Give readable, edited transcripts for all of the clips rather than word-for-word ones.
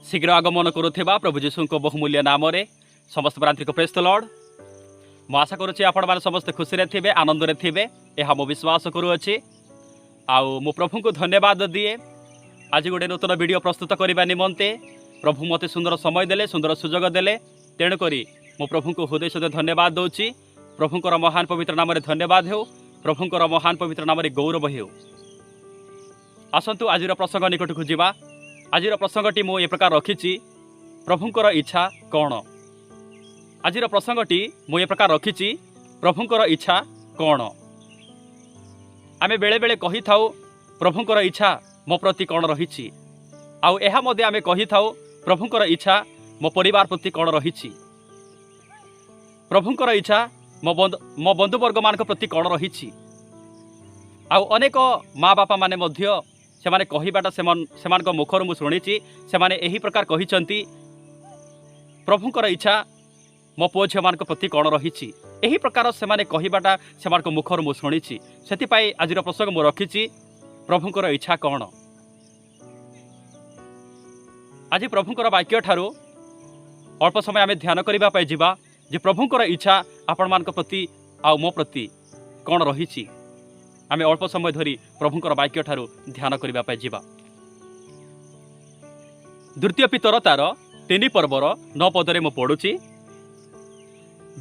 शीघ्र आगमन करुवा प्रभु जीशु को बहुमूल्य नाम समस्त प्रांतिक प्रेज द लॉर्ड। मैं आशा करुच्ची आपण मैंने समस्त खुशी थे आनंद थे यह मो विश्वास करुच्ची। आउ मु प्रभु को धन्यवाद दिए आज गोटे नूतन वीडियो प्रस्तुत करने निमंते प्रभु मत सुंदर समय देले सुंदर सुजोग देले तेणुक मो प्रभु को हृदय सहित धन्यवाद दूची। प्रभुंर महान पवित्र नाम धन्यवाद हो, प्रभुंर महान पवित्र नाम गौरव हो। आसतु आज प्रसंग निकट को जावा। आज प्रसंगटी मु ए प्रकार रखी प्रभुंर इच्छा कौन। आज प्रसंगटी मु ए प्रकार रखी प्रभुंर इच्छा कौन। आमे बेले बेले कही थाउ प्रभुंर इच्छा मो प्रति कौन रही। आउ एहा मध्य आमे कही थाउ प्रभुंर इच्छा मो परिवार प्रति कौन रही। प्रभुंर इच्छा मो बंधुवर्ग मान प्रति कौन रही। आउ अनेक माँ बापा माने मध्य से माने कहिबाटा सेमान मुखर मु शुणी से माने एही प्रकार कहिसंती प्रभुंर इच्छा मो पुओ झील मान प्रति कौन रही। एही प्रकार से माने कहिबाटा सेमान मुखर मु शुणी से आज प्रसंग मु रखी प्रभुंर इच्छा कौन। आज प्रभुंर वाक्य ठारू अल्प समय आमे ध्यान करने जावा जे प्रभुंर इच्छा आपण मान प्रति आ मो प्रति कौन रही। आमे अल्प समय धरी प्रभुंर वाक्य ठारू ध्यान करने जावा। द्वितीय पितर तार 3 पर्वर 9 पदरे मु पढ़ुची।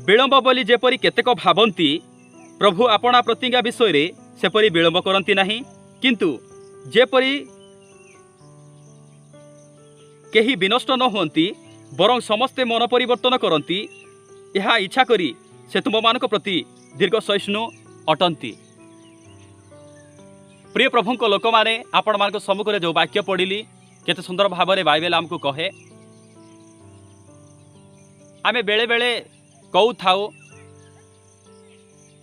विलंब बोली जेपरी केतेक भावंती प्रभु आपणा प्रतिज्ञा विषय रे सेपरी विलंब करती नहीं, किंतु जेपरी केही विनष्ट न होती बरं समस्ते मन परिवर्तन करती यह इच्छा करी से तुम मान प्रति दीर्घ सहिष्णु अटंती। प्रिय प्रभु लोक मैंने आपण मान सम्मुख जो वाक्य पढ़िली केते सुंदर भाव में बाइबल आमको कहे। आमे बेले बेले कहू थाउ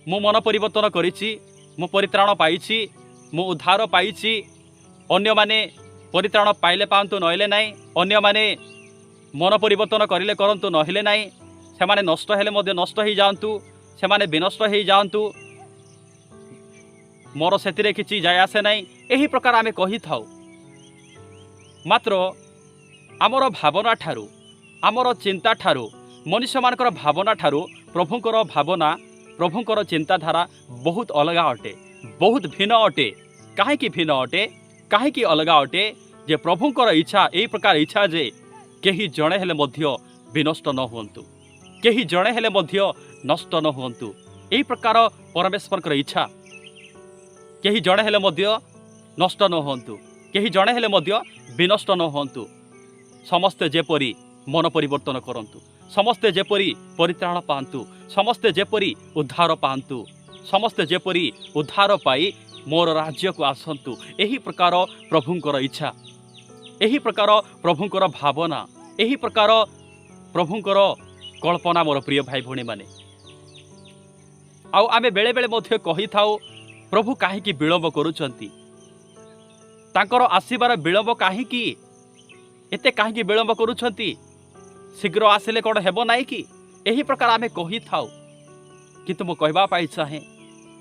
मु मन परिवर्तन करिछि, मु परित्राण पाइछि, मु उद्धार पाइछि, अन्य माने परित्राण पाइले पांतु नहिले नाई, अन्य माने मन परिवर्तन करिले करंतु नहिले नाई, से माने नष्ट हेले मध्य नष्ट ही जांतु, से माने विनष्ट ही जांतु, मोर सेतिरे किछि जाय आसे नाई। एही प्रकार आमे कही थाउ। मात्र आमर भावना ठारू आमर चिंता ठारू मनुष्य मानकर भावना ठारू प्रभुंकर भावना प्रभुंकर चिंताधारा बहुत अलग अटे, बहुत भिन्न अटे। काहेकि भिन्न अटे, काहेकि अलग अटे जे प्रभुंकर इच्छा एही प्रकार इच्छा जे केही जणे हेले मध्य विनष्ट न हुंतु, केही जणे हेले मध्य नष्ट न हुंतु। एही प्रकार परमेश्वरकर इच्छा केही जणे हेले मध्य नष्ट न हुंतु, केही जणे हेले मध्य विनष्ट न हुंतु। समस्ते जेपरी मन परिवर्तन करंतु, समस्ते जेपरी परित्राण पांतु, समस्ते जेपरी उद्धार पांतु, समस्ते जेपरी उद्धार पाई मोर राज्य को आसंतु। एही प्रकार प्रभुंकर इच्छा, एही प्रकार प्रभुंकर भावना, एही प्रकार प्रभुंकर कल्पना मोर प्रिय भाई भौणी माने। आउ आमे बेले बेले मध्य कही थाउ प्रभु काहेकि विलंब करुचंती, तांकर आसीबार विलंब काहेकि एते काहेकि विलंब करुचंती, शीघ्र आसिले कौन हेबो नाई कि। एही प्रकार आमे कही थाउ, किंतु मु कहबा पाई चाहे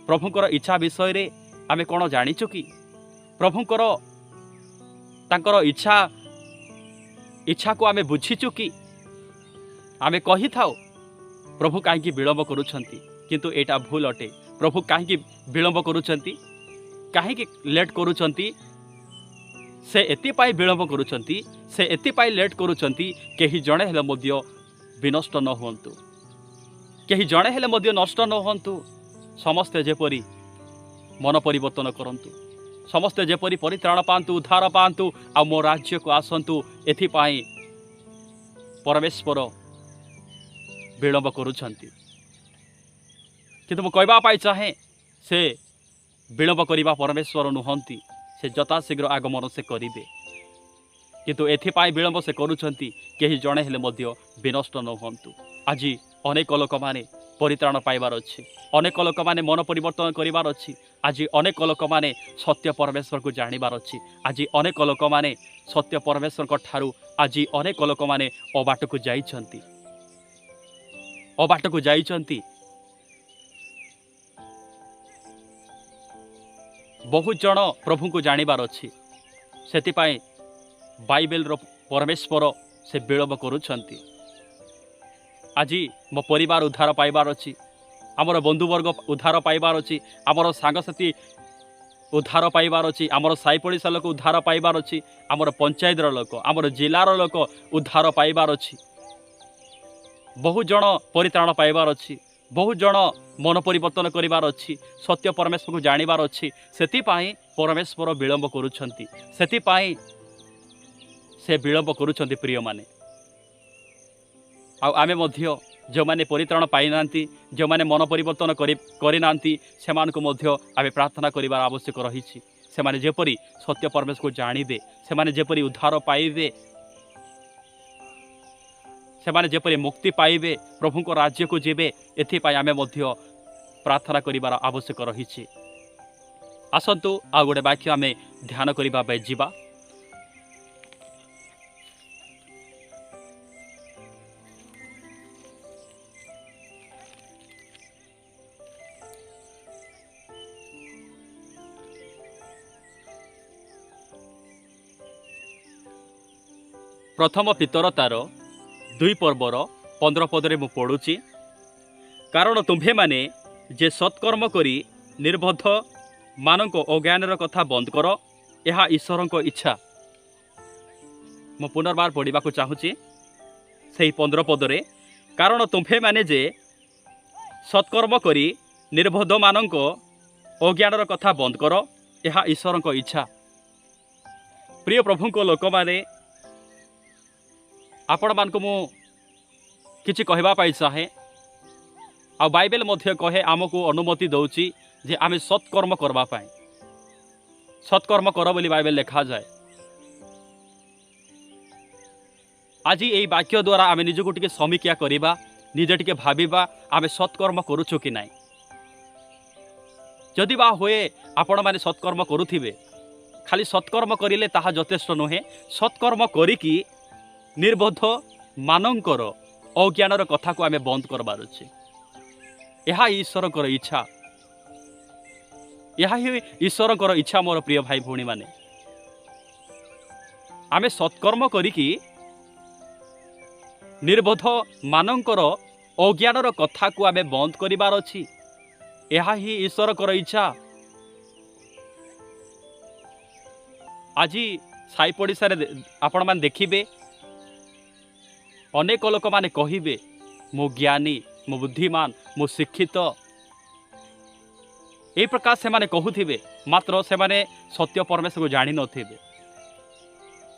प्रभुंकर इच्छा विषय रे आमे कौन जानिचु कि प्रभुंकर तांकर इच्छा को आमे बुझीचु कि। आमे कही थाउ प्रभु काहेकि विलंब करुचंती, किंतु एटा भूल अटे। प्रभु काहेकि विलंब करुचंती, काहेकि लेट करुचंती, से एतिपाई विलंब करुचंती, से एतिपाई लेट करुचंती केही जणे हेले मध्य विनष्ट न हुंतु, केही जणे हेले मध्य नष्ट न हुंतु। समस्ते जेपरी मन परिवर्तन करंतु, समस्ते जेपरी परित्राण पांतु, उद्धार पांतु, आ मो राज्य को आसंतु। एथिपाई परमेश्वर विलंब करुचंती। किंतु मु कहबा पाई चाहे से विलंब करिबा परमेश्वर नुहंती, से यथाशीघ्र आगमन से करिबे। किंतु एथिपाई विलंब से करुचंती केही जणे हेले मध्य विनष्ट न हुंतु। आज अनेक लोक माने परित्राण पाइबार अछि, अनेक लोक माने मन परिवर्तन करिबार अछि, आज अनेक लोक माने सत्य परमेश्वर को जानिबार अछि, आज अनेक लोक माने सत्य परमेश्वर को ठारू आज अनेक लोक माने अबाट को जाइछंती, अबाट को जाइछंती। बहुत जन प्रभु को जानिबार अछि, सेतिपाई बाइबेल परमेश्वर से विलम्ब करुछंती। आज मो परिवार उद्धार पाइबार अछि, आमर बंधुवर्ग उद्धार पाइबार अछि, आमर सांगसाथी उद्धार पाइबार अछि, आमर साई पड़िशा लोक उद्धार पाइबार अछि, आमर पंचायतर लोक, आमर जिलार लोक उद्धार पाइबार अछि। बहु जन परित्राण पाइबार अछि, बहु जन मन परिवर्तन करिबार अछि, सत्य परमेश्वर को जानिबार अछि। सेतिपाई परमेश्वर विलम्ब करुछंती, सेतिपाई से विलम्ब करुछंती। प्रिय माने आमे मध्य जो माने परित्राण पाई नांती, जो माने मन परिवर्तन करि नांती, सेमानकु मध्य आमे प्रार्थना करिबार आवश्यक रहिछि। सेमाने जेपरि सत्य परमेश्वर को जानिबे, सेमाने जेपरि उद्धार पाइबे, सेमाने जेपरि मुक्ति पाइबे, प्रभु को राज्य को जेबे, एथिपाई आमे मध्य प्रार्थना करिबार आवश्यक रहिछि। आसंतु आ गोटे वाक्य आमे ध्यान करिबा बे जिबा। प्रथम पितर तार 2 पर्वर 15 पदरे मु पढ़ुची। कारण तुम्भे माने जे सत्कर्म करी निर्बोध मानक अज्ञानर कथा बंद कर, यह ईश्वर को इच्छा। मु पुनर्बार पढ़ा चाहूँगी से 15 पदरे, कारण तुम्भे माने जे सत्कर्म करी निर्बोध मानक अज्ञानर कथा बंद कर, यह ईश्वर को इच्छा। प्रिय प्रभु को लोक माने आपण मानक मु किछि कहबा पाई चाहे। आ बाइबल मध्य कहे आमको अनुमति दौची जे आमे सत्कर्म करबा पाई। सत्कर्म कर बोली बाइबल लिखा जाए। आज यही वाक्य द्वारा आमे निजको टिके समीक्षा करिबा, निजे टिके भाबिबा आमे सत्कर्म करूछु कि नाही। जदि बा होए आपण माने सत्कर्म करुथिबे, खाली सत्कर्म करिले ताहा यथेष्ट नुहे। सत्कर्म करिकी निर्बोध मानकर अज्ञानर कथा को आमे बंद करबार अछि। यह ईश्वर कर इच्छा, यह ही ईश्वर कर इच्छा। मोर प्रिय भाई भौणी माने आमे सत्कर्म करिकी निर्बोध मानकर अज्ञानर कथा को आमे बंद करिबार अछि। यह ही ईश्वर कर इच्छा। आज साई पड़िशा रे आपण मान देखिबे, अनेक लोक माने कहिबे मु ज्ञानी, मु बुद्धिमान, मु शिक्षित, ए प्रकार से माने कहूथिबे, मात्र से माने सत्य परमेश्वर को जानि नथिबे।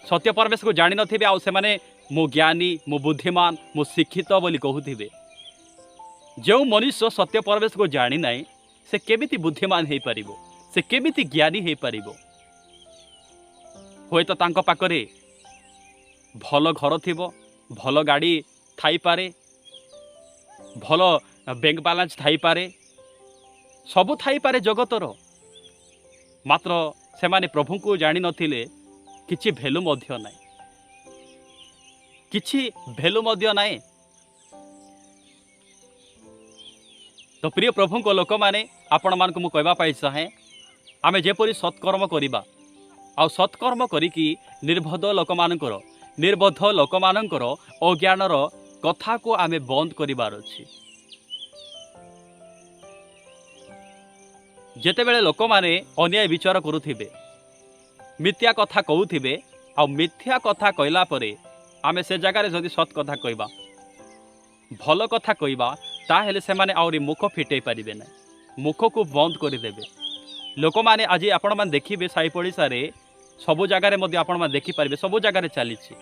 सत्य परमेश्वर को जानि नथिबे आ से माने मु ज्ञानी, मु बुद्धिमान, मु शिक्षित बोली कहूथिबे। जो मनुष्य सत्य परमेश्वर को जानि नाही, से केमिति बुद्धिमान हेई परिबो, से केमिति ज्ञानी हेई परिबो। होय तो तांको पाकरे भल घर थिबो, भल गाड़ी थाई पारे, भल बैंक बैलेंस थाई पारे, सबु थाई पारे जगतर, मात्र से माने प्रभु को जानि नथिले किछि भेलु मध्य नाही, किछि भेलु मध्य नाही। तो प्रिय प्रभु को लोक माने आपण मानक मु कहबा पाई चाहे, आमे जेपरि सत्कर्म करिबा आ सत्कर्म करिकी निर्बोध लोक मानकर, निर्बोध लोक मानकर अज्ञानर कथा को आमे बंद करिबार अछि। जेतेबेले लोक माने अन्याय विचार करुथिबे, मिथ्या कथा कहूथिबे, आ मिथ्या कथा कहला परे आमे से जगार जदि सत कथा कहबा, भल कथा कहबा, ताहेले से माने आउरी मुख फिटै पारिबे ना, मुख को बंद करिदेबे। लोक माने आज आपण मान देखिबे साई पड़िशा रे सबु जगार मध्ये आपण मान देखि पारिबे, सबु जगार चलीछि।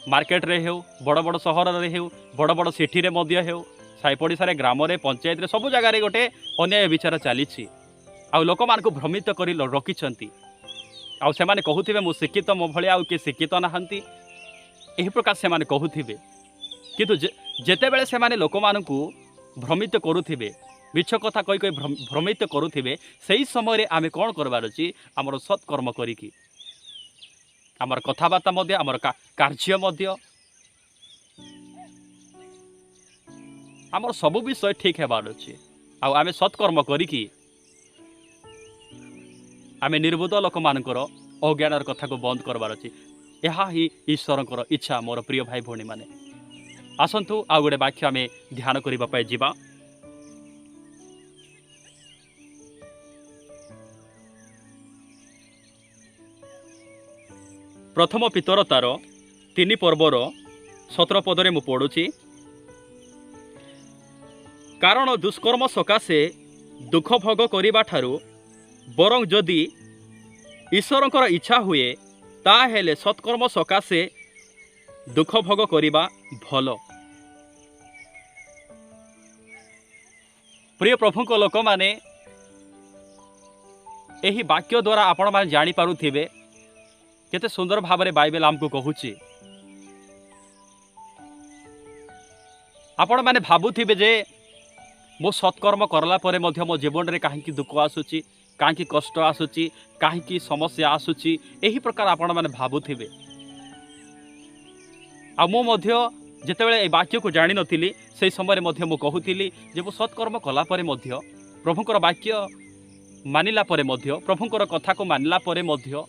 मार्केट रे हेउ, बड़ बड़ सहर रे हेउ, बड़ बड़ सिटी रे मध्ये हेउ, साई पड़िशा रे, ग्राम रे, पंचायत रे, सबु जगार गोटे अन्याय विचार चलीछि। आ लोक मान को भ्रमित करि रखिछंती। आ से माने कहूथिबे मु शिक्षित, मो भलिया आ के शिक्षित नाहंती, एही प्रकार से माने कहूथिबे। किंतु जेतेबेले से माने लोक मान को भ्रमित करुथिबे, मिछ कथा कहि कहि भ्रमित करुथिबे, सेही समय रे आमे कोन करबार अछि, हमर सत्कर्म करिकी, हमर कथाबार्ता मध्ये, हमर कार्य मध्ये, हमर सब विषय ठीक हेबार अछि। आ आमे सत्कर्म करिकी आमे निर्बोध लोक मानकर अज्ञानर कथा को बंद करबार अछि। यह ही ईश्वरंकर इच्छा। मोर प्रिय भाई भौणी माने आसंतु आ गोटे वाक्य आम ध्यान करने जीवा। प्रथम पितर तार 3 पर्वर 17 पदरे मु पढ़ुची। कारण दुष्कर्म सकाशे दुख भोग करिबा ठारू बरं जदि ईश्वरंकर इच्छा हुए ताहेले सत्कर्म सकाशे दुख भोग करिबा भल। प्रिय प्रभु को लोक माने एही वाक्य द्वारा आपण माने जानि पारुथिबे केते सुंदर भाव में बाइबल आमको कहूची। आपण माने भाबुथिबे जे मो सत्कर्म करला परे मध्य मो जीवन रे काहेकि दुख आसुची, काहेकि कष्ट आसुची, काहेकि समस्या आसुची, एही प्रकार आपण माने भाबुथिबे। आ मो मध्य जेतेबेले ए वाक्य को जानि नथिली से समय रे मध्य मो कहूथिली जे मो सत्कर्म कला परे मध्य प्रभुकर वाक्य मानिला परे मध्य प्रभुकर कथा को मानिला परे मध्य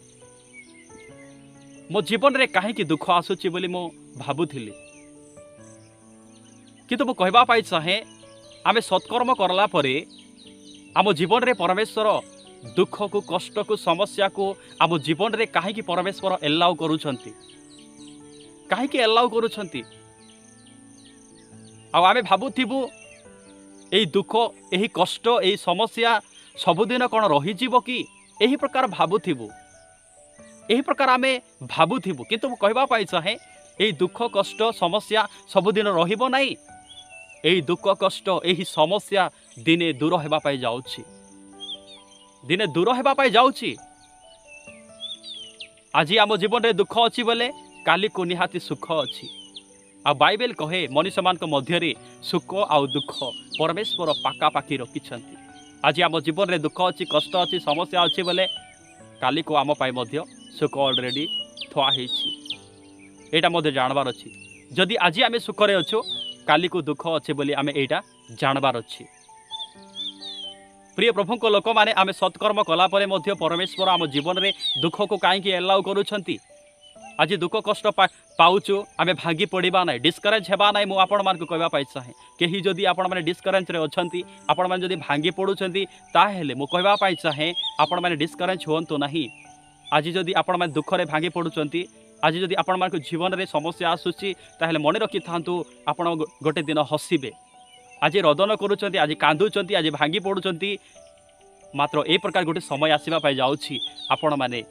मो जीवन रे काहेकि दुख आसुची बोली मो भाबुथिली। किंतु मो कहबा पाई चाहे आमे सत्कर्म करला परे आम जीवन रे परमेश्वर दुख को, कष्ट को, समस्या को आम जीवन रे काहेकि परमेश्वर एलाउ करूछंती, काहेकि एलाउ करूछंती। आ आमे भाबुथिबु एही दुख, एही कष्ट, एही समस्या सबुदिन कौन रही जीवो कि, एही प्रकार भाबुथिबु, एही प्रकार आमे भाबुथिबु। किंतु मु कहबा पाई चाहे एही दुख, कष्ट, समस्या सबुदिन रहिबो नाही। एही दुख, कष्ट, एही समस्या दिने दूर हेबा पाई जाउछि, दिने दूर हेबा पाई जाउछि। आज आम जीवन रे दुख अछि बोले काली को निहाती सुख अछि। आ बाइबल कहे मनुष्य मान मध्य रे सुख आउ दुख परमेश्वर पाखापाखि रखिछंती। आज आम जीवन रे दुख अछि, कष्ट अछि, समस्या अछि बोले काली को आम पाई मध्य सुख ऑलरेडी थुआ हेछि। एटा मध्य जानबार अछि। जदि आज आम सुख रे अछु काली को दुख अच्छे बोली आमे एटा जानबार अछि। प्रिय प्रभु को लोक माने आमे सत्कर्म कला परे मध्य परमेश्वर आम जीवन रे दुख को काहेकि एलाउ करूछंती। आज दुख कष्ट पाउछु आमे भांगी पड़िबा नाही, डिस्करेज हेबा नाही। मु आपण मान को कहबा पाइ चाहे केही जदि आपण माने डिस्करेज रे अछंती, आपण माने जदि भांगी पडुछंती ताहेले मु कहबा पाइ चाहे आपण माने डिस्करेज होंतु नाही। आज जदि आपण माने दुख रे भांगी पडुछंती, आज जदि आपण मान जीवन रे समस्या आसुची ताहेले मने रखि थांतु आपण गोटे दिन हसिबे। आज रदन करूछंती, आज कांदुछंती, आज भांगी पडुछंती, मात्र ए प्रकार गोटे समय आसीबा पाइ जाउछि आपण माने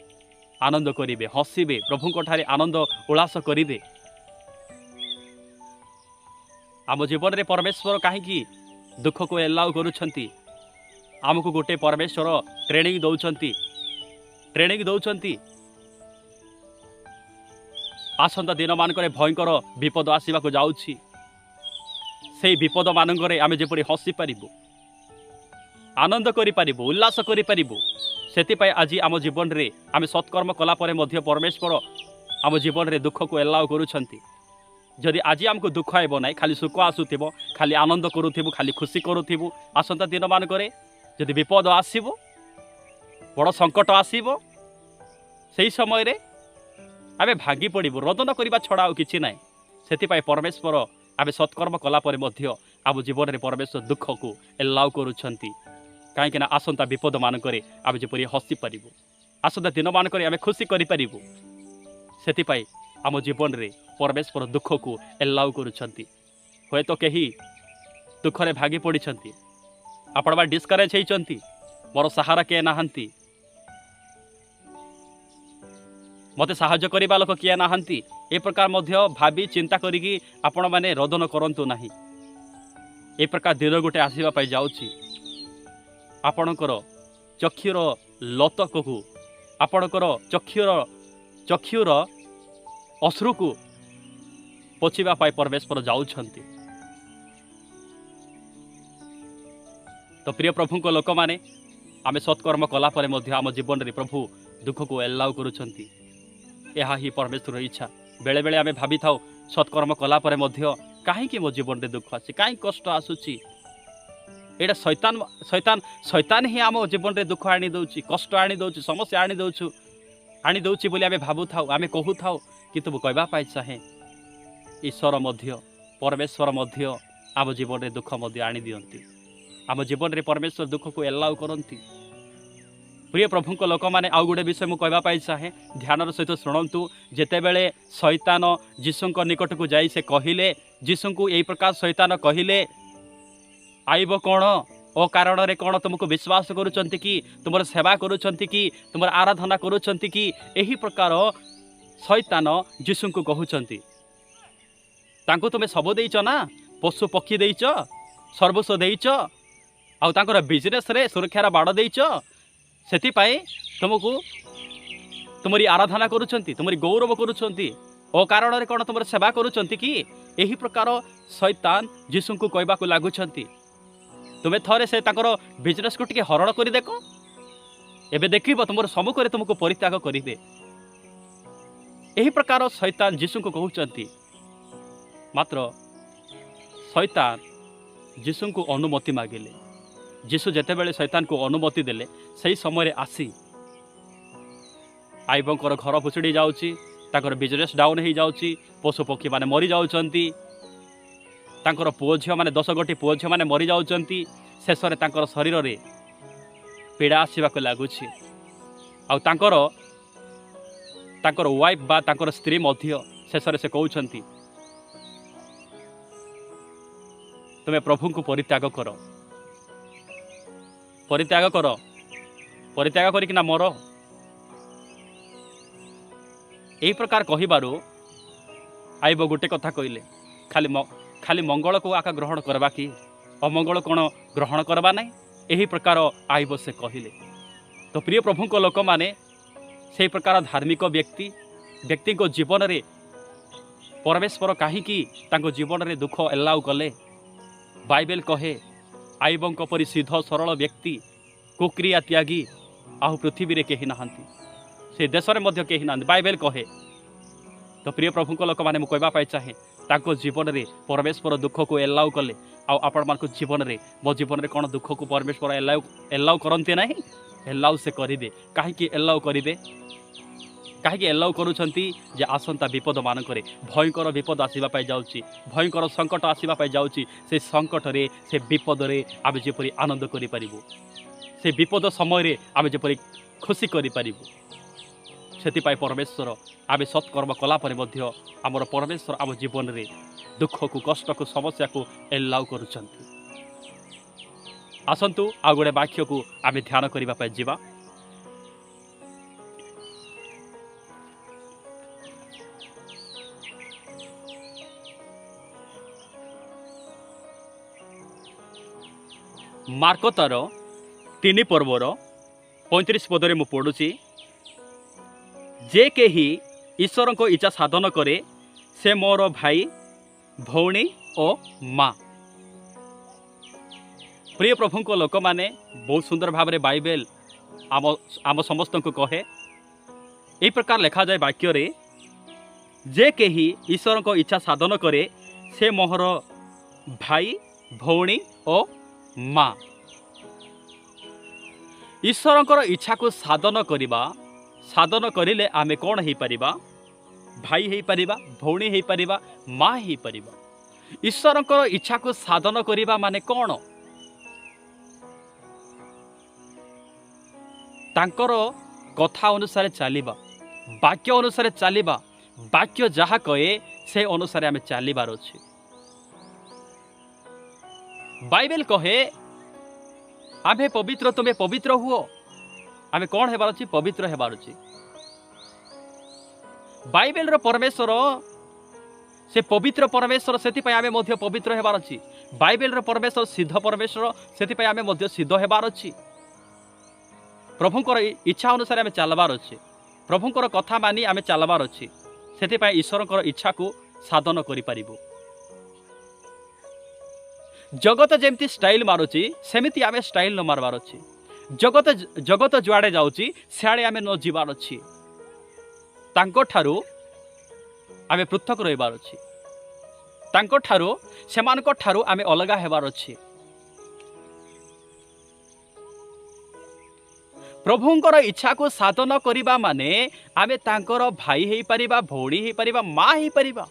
आनंद करिवे, हसिबे, प्रभुଙ୍କ ठारे आनंद उल्लास करिवे। आम जीवन रे परमेश्वर काहेकि दुख को एलाउ करूछंती, आमको गोटे परमेश्वर ट्रेनिंग दउछंती। आसंता दिन मानकरे भयंकर विपद आसीबा को जाउछि, से विपद मानकरे आमे जेपरि हसी पारिबु, आनंद करि पारिबु, उल्लास करि पारिबु। सेति पय आज आम जीवन रे आमे सत्कर्म कला परे मध्य परमेश्वर आम जीवन रे दुख को एलाउ करूछंती। जदि आज आमको दुख आइबो नाही, खाली सुख आसुथिबो, खाली आनंद करूथिबु, खाली खुशी करूथिबु, आसंता दिन मानकरे जदि विपद आसीबो, बड़ संकट आसीबो, सेही समय रे आमे भागी पड़िबु, रदन करिबा छड़ा आ किछि नाही। सेति पय परमेश्वर आमे सत्कर्म कला परे मध्य आम जीवन रे परमेश्वर दुख को एलाउ करूछंती। काहेकि ना आसंता विपद मानकरे आमे जेपरि हसी पारिबु, आसंता दिन मानकरे आमे खुशी करि पारिबु। सेति पय आम जीवन रे परमेश्वर दुख को एलाउ करूछंती। होय तो केही दुख रे भागी पड़िछंती, आपण बा डिस्करेज हेइछंती, मोर सहारा के नाहंती, मते साहाय्य करिबा लोक किए नाहंती, ए प्रकार मध्य भाबी चिंता करिकी आपण माने रदन करंतु नाही। ए प्रकार दिन गोटे आसीबा पाइ जाउछि। आपणकर चक्षुर लतक को, आपणकर चक्षुर अश्रु को पोछिबा पाइ परमेश्वर जाउछंती। तो प्रिय प्रभु को लोक माने आमे सत्कर्म कला परे मध्य आम जीवन रे प्रभु दुख को एलाउ करूछंती। यह ही परमेश्वर इच्छा। बेले बेले आमे भाबी थाउ सत्कर्म कला परे मध्य काहेकि मो जीवन रे दुख आसी, काहे कष्ट आसुची। एटा शैतान ही आम जीवन रे दुख आनी दउची, कष्ट आनी दउची, समस्या आनी दउछु। आनी दौची बोली आमे भाबु थाउ आमे कहु थाउ किंतु कहबा पाई चाहे ईश्वर मध्य परमेश्वर मध्य आम जीवन में दुख मध्य आनी दियंती आम जीवन में परमेश्वर दुख को एलाउ करती। प्रिय प्रभु लोक मैंने आउ गोटे विषय मुझे कहवाई चाहे ध्यान सहित शुणु जितेबले शैतान जीशु निकट को जाई से कहले जीशु को यही प्रकार शैतान कहले आइब कौन ओ कारण रे कौन तुमको विश्वास करुचंती कि तुम सेवा करुचंती कि तुम आराधना करुचंती कि यही प्रकार शैतान जीशु को कहउचंती तांको तुमे सब देइच ना पशु पक्षी देइच सर्वस्व देइच आउ तांकर बिजनेस रे सुरक्षार बाड़ देइच सेतिपाई तुमको तुमरी आराधना करुचंती तुमरी गौरव करुचंती ओ कारण रे कौन तुम सेवा करुचंती कि यही प्रकार शैतान जीशु को कहबा को लागुचंती तुमे थरे से तांकर बिजनेस को टिके हरण करि देखो एबे देखिबो तुमर सम्मुख तुमको परित्याग करिवे यही प्रकार शैतान जीशु को कहउचंती मात्र शैतान जीशु को अनुमति मागिले जीशु जेतेबेले शैतान को अनुमति देले सही समय आसी आईबंकर घर भुसुड़ी जाउची ताकर बिजनेस डाउन हो जाउची पशु पक्षी माने मरी जाउचंती तांकर पुओ झियो माने 10 गोटी पुओ झियो माने मरी जाउचंती शेष रे तांकर शरीर रे पीड़ा आसीबा को लागुची आ तांकर वाइफ बा तांकर स्त्री मध्य शेष रे से कहउचंती तुमे प्रभु को परित्याग कर परित्याग करिकिना मर यही प्रकार कहिबारु आइब गोटे कथा कहले खाली मंगल को आका ग्रहण करबा कि अमंगल कौन ग्रहण करबा नहीं यही प्रकार आइब से कहले। तो प्रिय प्रभु को लोक माने से प्रकार धार्मिक व्यक्ति को जीवन रे परमेश्वर कहीं जीवन रे दुख एलाउ कले बाइबल कहे आइबंक परी सिद्ध सरल व्यक्ति कुक्रिया त्यागी आहु पृथ्वी रे केही नाहंती से देश में मध्य केही नाहंती बाइबल कहे। तो प्रिय प्रभु को लोक माने मु कहबा पाई चाहे ताको जीवन रे परमेश्वर दुख को एलाउ कले आपण मान जीवन रे मो जीवन रे कौन दुख को परमेश्वर एलाउ करते ना एलाउ से करेंगे कहीं एलाउ करेंगे कहीं एलाउ करुछंती जे आसंता विपद मानक भयंकर विपद आसवाई जाऊँगी भयंकर संकट आसवाई जाऊँगी से संकट रे से विपद रे आम जेपरी आनंद करूँ से विपद समय आम जेपरी खुशी करूँ से परमेश्वर आम सत्कर्म कलापर आमर परमेश्वर आम जीवन रे दुख को कष्ट को समस्या को एलाउ करुछंती। आसंतु आ गोटे वाक्य को आम ध्यान करने जीवा मार्क तार 3 पर्वर 35 पदरे मु पढ़ुची जे केही ईश्वर को इच्छा साधन करे से मोर भाई भौणी और माँ। प्रिय प्रभु को लोक माने बहुत सुंदर भाव में बाइबल आम समस्त को कहे यही प्रकार लिखा जाए वाक्य रे जे केही ईश्वर को इच्छा साधन करे से मोहर भाई भौणी और माँ। ईश्वर इच्छा को साधन करिले आमे कौन हो पारिबा भाई हो पारिबा भौणी हो पारिबा माँ हो पारिबा। ईश्वर इच्छा को साधन करिबा माने कौन तांकर कथा अनुसार चलिबा वाक्य अनुसार चलिबा वाक्य जहा कहे से अनुसार आमे चलिबार अछि। बाइबल कहे आमे पवित्र तुमे पवित्र हुओ आमे कौन हेबार अछि पवित्र हेबार अछि। बाइबल रो परमेश्वर से पवित्र परमेश्वर से आमे मध्य पवित्र हेबार अछि। बाइबल रो परमेश्वर सिद्ध परमेश्वर से आमे मध्य सिद्ध हेबार अछि। प्रभुंकर इच्छा अनुसार आमे चलबार अछि प्रभुंकर कथा मानी आमे चलबार अछि से ईश्वरकर इच्छा को साधन करि परिबो। जगत जेमती स्टाइल मारुची सेमिति आमे स्टाइल न मारबार अछि। जगत जुआड़े जाउची सियाड़े आमे न जीवार अछि। तांको ठारू आमे पृथक रहिबार अछि। तांको ठारू सेमानको ठारू आमे अलगा हेबार अछि। प्रभुंकर इच्छा को साधन करिबा माने आमे तांकर भाई हेई परिबा, भौणी हेई परिबा, माँ हेई परिबा।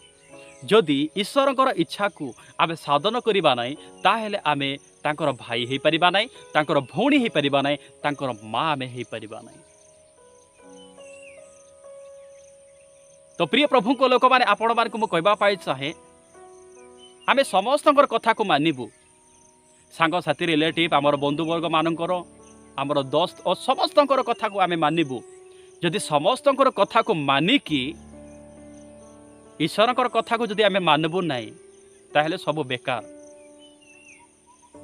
जदि ईश्वरंकर इच्छा को आमे साधन करिबा नाही ताहेले आमे तांकर भाई हेई परिबा नाही, तांकर भौणी हेई परिबा नाही, तांकर माँ आमे हेई परिबा नाही। तो प्रिय प्रभु को लोक माने आपण मान को मु कहबा पाई चाहे आमे समस्तंकर कथा को मानिबु। सांग साथी रिलेटिव आमर बंधुवर्ग मानकर आमर दोस्त और समस्तंकर कथा को आमे मानिबु। जदि समस्तंकर कथा को मानिकी ईश्वरंकर कथा को जदि आमे मानबु नाही ताहेले सब बेकार,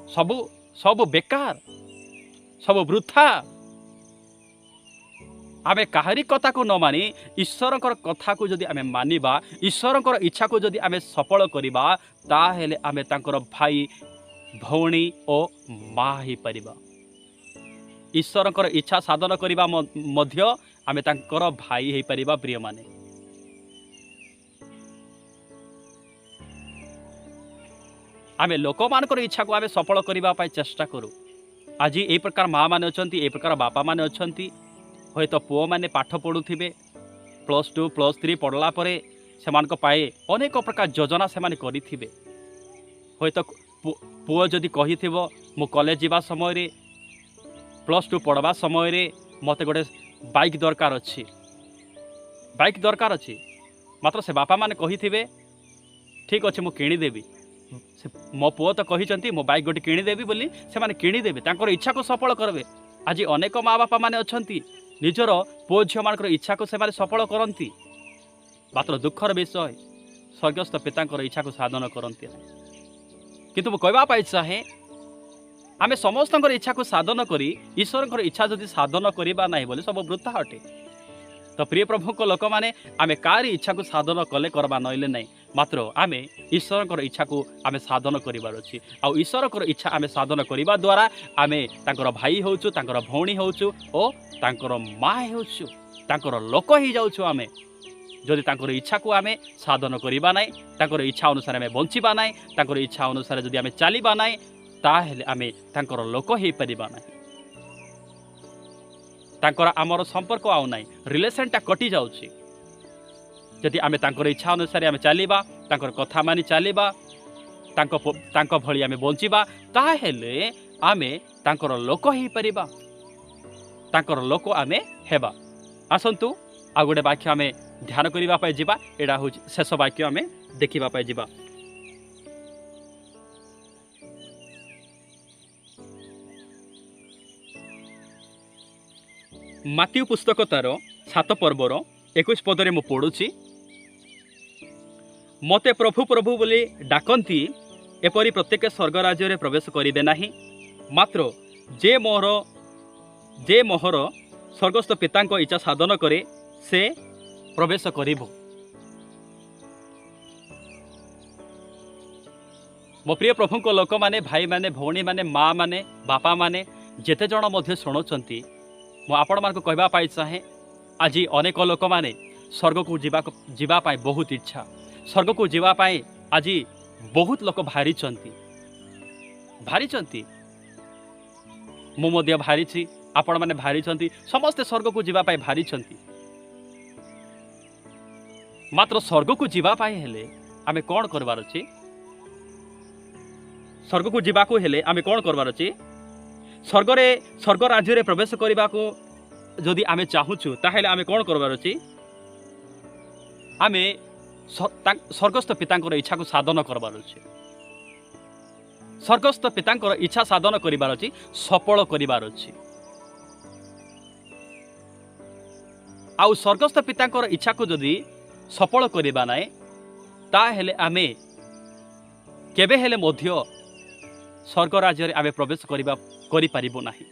सब बेकार, सब वृथा। आमे काहारी कथा को न मानी ईश्वरंकर कथा को जदि आमे मानिबा, ईश्वरंकर इच्छा को जदि आमे सफल करिबा ताहेले आमे तांकर भाई, भौणी और माँ ही परिबा। ईश्वरंकर इच्छा साधन करिबा मध्य आमे तांकर भाई हेई परिबा। प्रिय माने आमे लोक मानकर इच्छा को आमे सफल करिबा पाई चेष्टा करू। आज ए प्रकार माँ माने अछंती, ए प्रकार बापा माने अछंती। होय तो पुओ माने पाठ पढुथिबे, +2 +3 पढ़ला परे सेमानक पाए अनेक प्रकार योजना सेमाने करिथिबे। होय तो पुओ जदि कहिथिबो मु कॉलेज जीवा समय रे, +2 पढ़वा समय रे मते गोटे बाइक दरकार अछि, बाइक दरकार अछि। मात्र से बापा माने कहिथिबे ठीक अछि मु किणी देबी, मो पुओ तो कहिचंती मो बाइक गोटे किणी देबी बोली से माने किणी देबे, तांकर इच्छा को सफल करबे। आज अनेक माँ बापा माने अछंती निजर पुओ झियो मानकर इच्छा को से माने सफल करंती। मात्र दुखर विषय स्वर्गस्थ पितांकर इच्छा को साधन करंती। किंतु मु कहबा पाई चाहे आमे समस्तंकर इच्छा को साधन करी ईश्वरंकर इच्छा जदि साधन करिबा नाही बोले सब वृथा अटे। तो प्रिय प्रभु को लोक माने आमे कारी इच्छा को साधन कले करबा नइले नाही, मात्र आमे ईश्वरंकर इच्छा को आमे साधन करिबार अछि। आ ईश्वरंकर इच्छा आमे साधन करिबा द्वारा आमे तांकर भाई होउछु, तांकर भौणी होउछु ओ तांकर माँ होउछु, तांकर लोक ही जाउछु। आमे जदि तांकर इच्छा को आमे साधन करिबा नाही, तांकर इच्छा अनुसार आमे बंचिबा नाही, तांकर इच्छा अनुसार जदि आमे चलिबा नाही ताहेले आमे तांकर लोक हेई परिबा नाही। तांकर आमर संपर्क आउ नाही, रिलेशनटा कटि जाउछि। जदि आमे तांकर इच्छा अनुसार आमे चलिबा, तांकर कथा मानि चलिबा, तांको भଳି आमे बंचिबा ताहेले आमे तांकर लोक हेई परिबा, तांकर लोक आमे हेबा। आसंतु आ गोटे वाक्य आमे ध्यान करिबा पाई जिबा। एडा होछि शेष वाक्य आमे देखिबा पाई जिबा। मात्यु पुस्तक तार 7 पर्वर 21 पदरे मु पढ़ुछि, मते प्रभु प्रभु बोली डाकंती एपरी प्रत्येक स्वर्ग राज्य रे प्रवेश करिबे नाही, मात्र जे मोहर स्वर्गस्थ पितांक इच्छा साधन करे से प्रवेश करिबो। मो प्रिय प्रभु को लोक माने, भाई माने, भौणी माने, माँ माने, बापा माने जेते जण मध्य शुणुचंती मु आपण मान को कहबा पाई चाहे आज अनेक लोक माने स्वर्ग को जीवा पाई बहुत इच्छा, स्वर्ग को जीवा पाई आज बहुत लोक भारी चंती मु मध्य भारी छी, आपण माने भारी चंती, समस्त स्वर्ग को जीवा पाई भारी चंती। मात्र स्वर्ग को जीवा पाई हेले आमे कोन करबार अछि? स्वर्ग को जीवा को हेले आमे कोन करबार अछि? स्वर्ग राज्य रे प्रवेश करबा को जदि आमे चाहुछु ताहेले आमे कोन करबार अछि? आमे स्वर्गस्थ पितांकर इच्छा को साधन करबार अछि। स्वर्गस्थ पितांकर इच्छा साधन करिबार अछि, सफल करिबार अछि। आउ स्वर्गस्थ पितांकर इच्छा को जदि सफल करिबा नाय ताहेले आमे केबे हेले मध्य स्वर्ग राज्य रे आमे प्रवेश करि पारिबो नाही।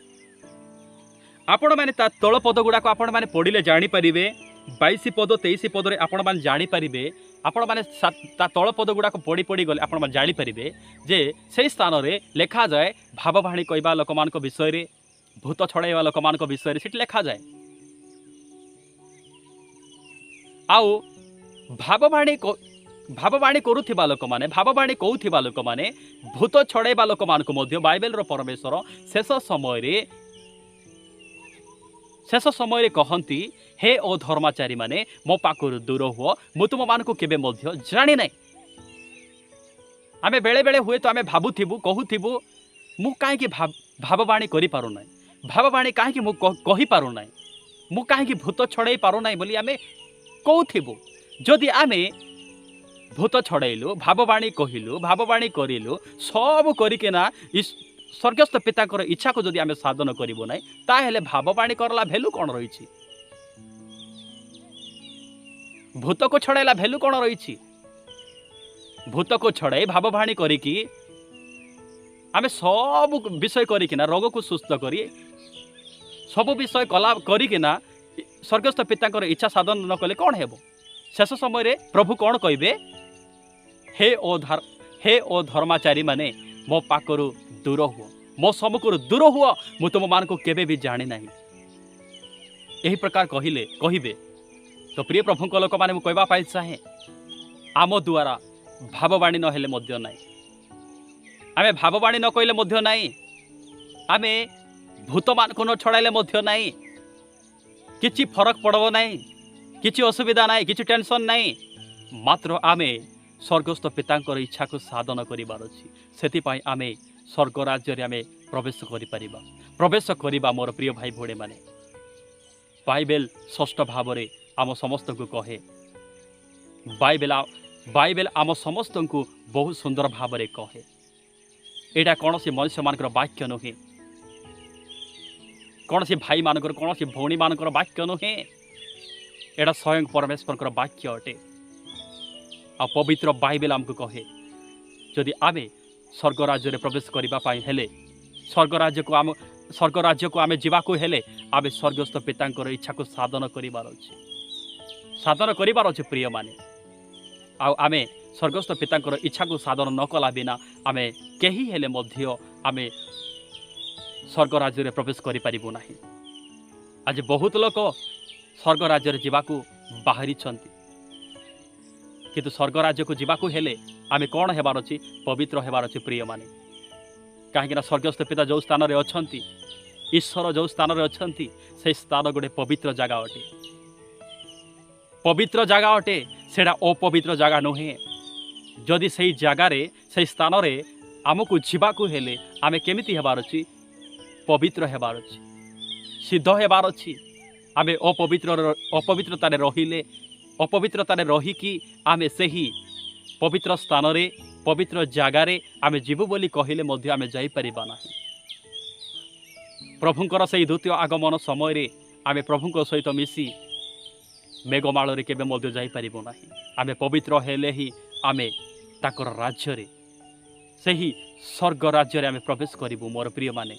आपण माने ता तळ पद गुडा को आपण माने पढिले जानि परिबे। 22 पद 23 पद रे आपण माने जानि परिबे। आपण माने ता तळ पद गुडा को पढि गले आपण माने जानि परिबे जे सेही स्थान रे लेखा जाय भाववाणी कहबा लोकमान को विषय रे, भूत छड़ाइबा लोकमान को विषय रे सेठी लेखा जाय। आउ भाववाणी करुथिबा लोक माने, भाववाणी कहउथिबा लोक माने, भूत छड़ाइबा लोक मान को मध्य बाइबल रो परमेश्वर शेष समय रे शेष समय कहती हे ओ धर्माचारी माने मो पाखर दूर हुओ मु तुम मान केबे मध्य जानी ना। आमे बेले बेले हुए तो आमे भाबुथिबु कहूथिबु मु काहे भाववाणी करि पारु ना, भाववाणी काहे मु कहि पारु ना, मु काहे भूत छड़ाई पारु ना बोली आमे कहूथिबु। जदि आमे भूत छड़ाइलु भाववाणी कहिलु भाववाणी करिलु सब करिकेना स्वर्गस्थ पिताकर इच्छा को जदि आमे साधन करिबो ना ताहेले भाववाणी करला भेलु कोन रहिछि, भूत को छड़ाइला भेलु कोन रहिछि। भूत को छड़ाई भाववाणी करिकी आमे सब विषय करिकिना रोग को सुस्थ करी सब विषय कला करिकिना स्वर्गस्थ पिताकर इच्छा साधन न कले कौन हेबो। शेष समय रे प्रभु कौन कहिबे, हे ओ धर्माचारी माने मो पाखरु दूर हुओ मो सम्मुखरु दूर हुओ मु तुम मान को केबे भी जानी नाही। एही प्रकार कहिबे तो प्रिय प्रभु को लोक माने मु कहबा पाइ चाहे आम द्वारा भाववाणी न हेले मध्य नाही, आमे भाववाणी न कहले मध्य नाही, आमे भूत मान को न छड़ाइले मध्य नाही, किछि फरक पड़बो नाही, किछि असुविधा नाही, किछि टेंशन नाही, मात्र आमे स्वर्गस्थ पितांकर इच्छा को साधन करिबार अछि। सेति पई आमे स्वर्ग राज्य रे आमे प्रवेश करिबा मोर प्रिय भाई भोड़े माने। बाइबेल षष्ठ भाव रे आम समस्त को कहे, बाइबेल आम समस्त को बहुत सुंदर भाव रे कहे। एटा कौन सी मनुष्य मानकर वाक्य नुहे, कौन सी भाई मानकर कौन सी भौणी मानकर वाक्य नुहे, एटा स्वयं परमेश्वर वाक्य अटे। आ पवित्र बाइबेल आमको कहे जदि आमे स्वर्ग राज्य रे प्रवेश करिबा पाई हेले स्वर्ग राज्य को आमे जीवा को हेले आमे स्वर्गस्थ पितांकर इच्छा को साधन करिबार अछि प्रिय माने। आमे स्वर्गस्थ पितांकर इच्छा को साधन न कला बिना आमे केही हेले मध्य आमे स्वर्ग राज्य रे प्रवेश करि परिबो नाही। आज बहुत लोक स्वर्ग राज्य रे जीवाकू बाहरी छंती, किंतु स्वर्ग राज्य को जीवाकू हेले आमे कोन हेबार अछि, पवित्र हेबार अछि प्रिय माने। काहेकि स्वर्गस्थ पिता जो स्थान रे अछंती, ईश्वर जो स्थान रे अछंती से स्थान गोटे पवित्र जगह अटे, पवित्र जगह अटे, सेडा अपवित्र जगह नुहे। जदि सही जगार से स्थान रे आमको जीवाकू हेले आमे केमिति हेबार अछि, पवित्र हेबार अछि, सिद्ध हेबार अछि। आमे अपवित्रता रहिले अपवित्रता रहीकि आमे सही पवित्र स्थान रे पवित्र जगार आमे जीवु बोली कहिले मध्य आमे जाई परिबा नाही। प्रभुंकर सही द्वितीय आगमन समय रे आमे प्रभुंक सहित मिसी मेघमाल रे केबे मध्य जाई परिबो नाही। आमे पवित्र हेले ही आमे ताकर राज्य रे सही स्वर्ग राज्य रे आमे प्रवेश करिबु मोर प्रिय माने।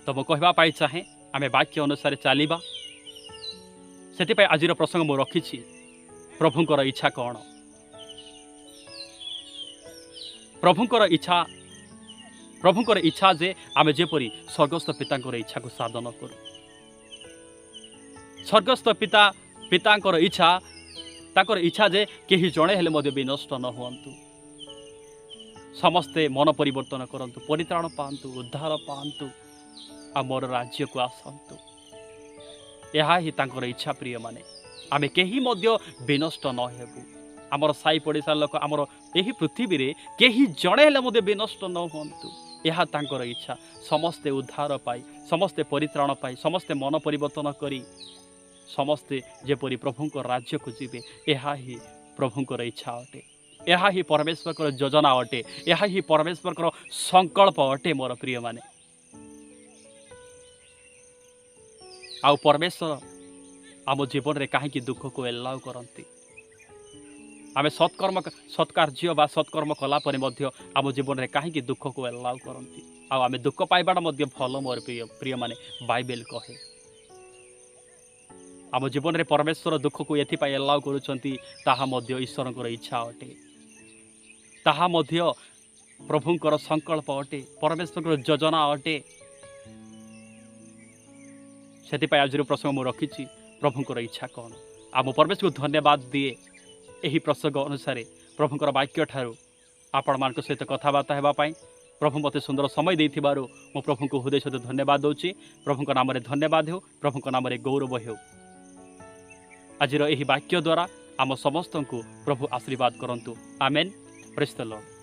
तो मु कहबा पाई चाहे आमे वाक्य अनुसार चलिबा। सेति पई आजिर प्रसंग मु रखिछि, प्रभुंकर इच्छा कौन। प्रभुंकर इच्छा जे आमे जेपरी स्वर्गस्थ पितांकर इच्छा को साधन करू। स्वर्गस्थ पितांकर इच्छा ताकर इच्छा जे केही जणे हेले मध्य विनष्ट न हुअन्तु, समस्ते मन परिवर्तन करंतु, परित्राण पांतु, उद्धार पांतु, आमर राज्य को आसंतु। यह ही तांकर इच्छा प्रिय माने। आमे केही मध्य विनष्ट न हेबु। आमर साई पड़िसा लोक आमर एही पृथ्वी रे केही जणे हेले मध्य विनष्ट न हुअन्तु, यह तांकर इच्छा। समस्ते उद्धार पाई, समस्ते परित्राण पाई, समस्ते मन परिवर्तन करी समस्ते जेपरी प्रभुंकर राज्य को जीवे, यह ही प्रभुंकर इच्छा अटे, यह ही परमेश्वर योजना अटे, यह ही परमेश्वर संकल्प अटे मोर प्रिय माने। आउ परमेश्वर आम जीवन रे कहीं दुख को एलाउ करती। आम सत्कार्य बा सत्कर्म कला परे मध्य आम जीवन रे कहीं दुख को एलाउ करती। आम दुख पाइबाटा मध्य भल मोर प्रिय माने बाइबेल कहे। आम जीवन रे परमेश्वर दुख को एथिपाई एलाउ करुछंती, ताहा मध्य ईश्वरंकर इच्छा अटे, ताहा मध्य प्रभुंकर संकल्प अटे, परमेश्वर योजना अटे। सेतिपाई आज प्रसंग मु रखिछि, प्रभुंकर इच्छा कौन। आम परमेश्वर को धन्यवाद दिए यही प्रसंग अनुसार प्रभुंकर वाक्य ठारू आपण मान सहित कथबार्ता हेबा पाई प्रभु मते सुंदर समय देथिबारु मो प्रभु को हृदय सहित धन्यवाद दूची। प्रभु नाम रे धन्यवाद हो, प्रभु नाम रे गौरव हो। आज यही वाक्य द्वारा आम समस्त को प्रभु आशीर्वाद करंतु। आमेन। Praise the Lord.